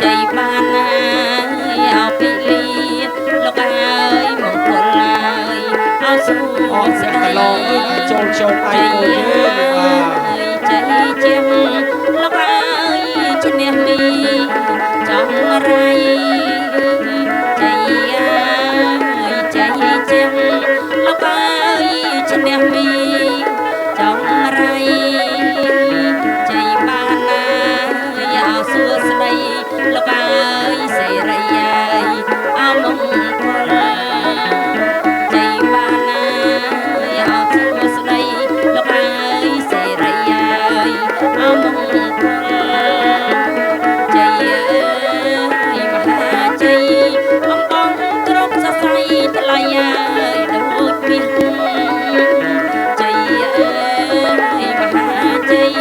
chạy ban ao bị ly lúc ai một con lại ao xuống sẽ lo trôn trôn ai cô chạy chiêm lúc ai trên em đi trong rai chạy chiêm lúc ai trên em đi trong rai chạy ban ao xuống đây lúc ai sẽ rai ao mong con chạy ban ao xuống đây lúc ai sẽ rai ao mong con chạy mà chạy ông bóng tróc xa say lại đôi miền chạy mà chạy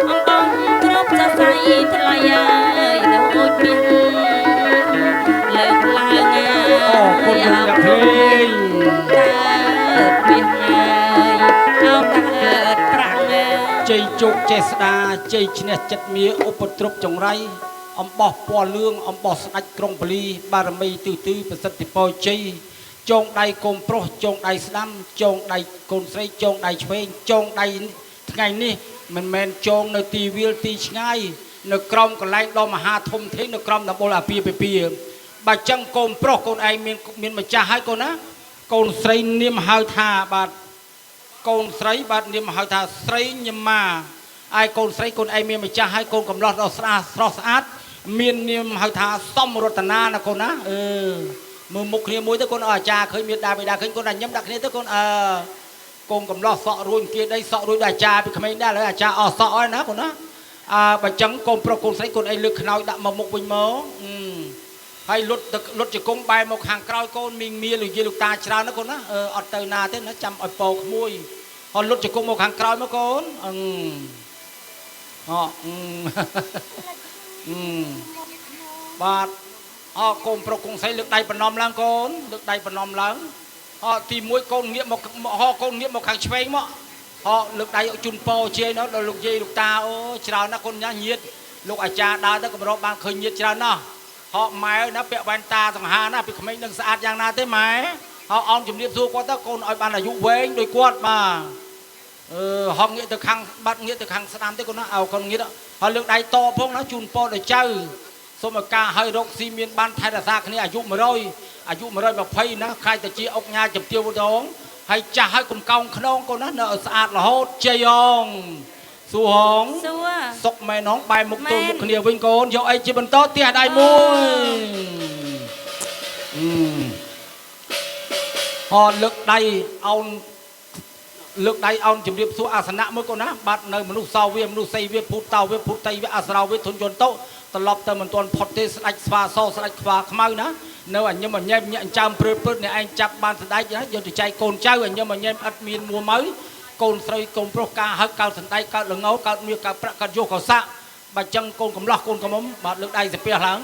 ông bóng tróc xa say lại đôi miền lợt la ngài ao miền ngài ao cát prang chơi chụp chơi sda chơi chne chặt mía ốp trục trồng ray ông bỏ pò lương ông bỏ sạch krong bali barami từ từประសិទ្ធិពរជ័យចងដៃកូនប្រុសចងដៃស្ដាំចងដៃកូនស្រីចងដៃឆ្វេងចងដៃថ្ងៃនេះមិនមែនចងនៅទីវាលទីឆ្ងាយនៅក្រោមកន្លែងដ៏មហាធំធេងនៅក្រោមដំបូលអាពាហ៍ពិពាហ៍បើចឹងកូនប្រុសកូនឯងមានម្ចាស់ហើយកូនណាកូនស្រីនាមហៅថាបាទកូនស្រីបាទនាមហៅថាស្រីញឹមម៉ាហើយកូនស្រីកូនឯងមានម្ចាស់ហើយកូនកំឡោះដ៏ស្រស់ស្អាតមាននាមហៅថាសំរតនាណាកូនណាមើលមុខគ្នាមួយទៅកូនអាចារ្យឃើញមានដាបេដាឃើញកូនតែញឹមដាក់គ្នាទៅកូនកូនកំឡោះសក់រួញគេដីសក់រួញដល់អាចារ្យពីក្មេងដែរឥឡូវអាចារ្យអស់សក់ហើយណាកូនណាបើចឹងកូនប្រុសកូនស្រីកូនឯងលើកខ្នើយដាក់មកមុខវិញមកហើយលុតជង្គង់បែរមកខាងក្រោយកូនមីងមៀលលោកយាយលោកតាច្រើនណាកូនណាអត់ទៅណាទេណាចាំឲ្យពោក្មួយហើយលុតជង្គង់មកខាងក្រោយមកកូនបាទកូនប្រុសកូនស្រីលើកដៃប្រណម្ឡើងកូនលើកដៃប្រណម្ឡើងទី1កូនងាកមកកូនងាកមកខាងឆ្វេងមកលើកដៃជូនពោជេរដល់លោកយាយលោកតាអូច្រើនណាស់កូនញ៉ាញាតលោកអាចារ្យដើរទៅកម្របានឃើញញាតច្រើនណាស់ម៉ែណាពាក់វ៉ែនតាសង្ហាណាពីក្មេងនឹងស្អាតយ៉ាងណាទេម៉ែអោនជំរាបសួរគាត់ទៅកូនឲ្យបានអាយុវែងដោយគាត់បាទហងងាកទៅខាងបាត់ងាកទៅខាងស្ដាំទេកូនណាឲ្យកូនងាកហើយលើកដៃតផងណាជូនពរដល់ចៅសូមឲ្យការឲ្យរកស៊ីមានបានថែរក្សាគ្នាអាយុ100អាយុ120ណាខ្លាយទៅជាអុកញ៉ាជំទាវដងហើយចាស់ឲ្យកុំកោងខ្នងកូនណានៅឲ្យស្អាតរហូតជ័យអងសួរហងសុកម៉ែនងបែរមុខទល់មុខគ្នាវិញកូនយកអីជាបន្តទះដៃមួយលើកដៃអោនលើកដៃអោនជំរាបសួរអាសនៈមួយកូនណាបាទនៅមនុស្សសោវាមនុស្សសីវាភូតតោវាភូតតៃវាអសរោវាធុនយន្តោត្រឡប់ទៅមិនទាន់ផុតទេស្ដេចស្វាសស្ដេចខ្វាខ្មៅណានៅអញញឹមអញែមញាក់ចាំព្រឺអ្នកឯងចាប់បានស្ដេចណាយកទៅចែកកូនចៅអញញឹមអញែមអត់មានមួម៉ៅកូនស្រីកូនប្រុសការហឹកកើតសណ្ដែកកើតលងោកើតមាសកើតប្រាក់កើតយុះកោសាក់បើចឹងកូនកំឡោះកូនកំមុំបាទលើកដៃសាពះឡើង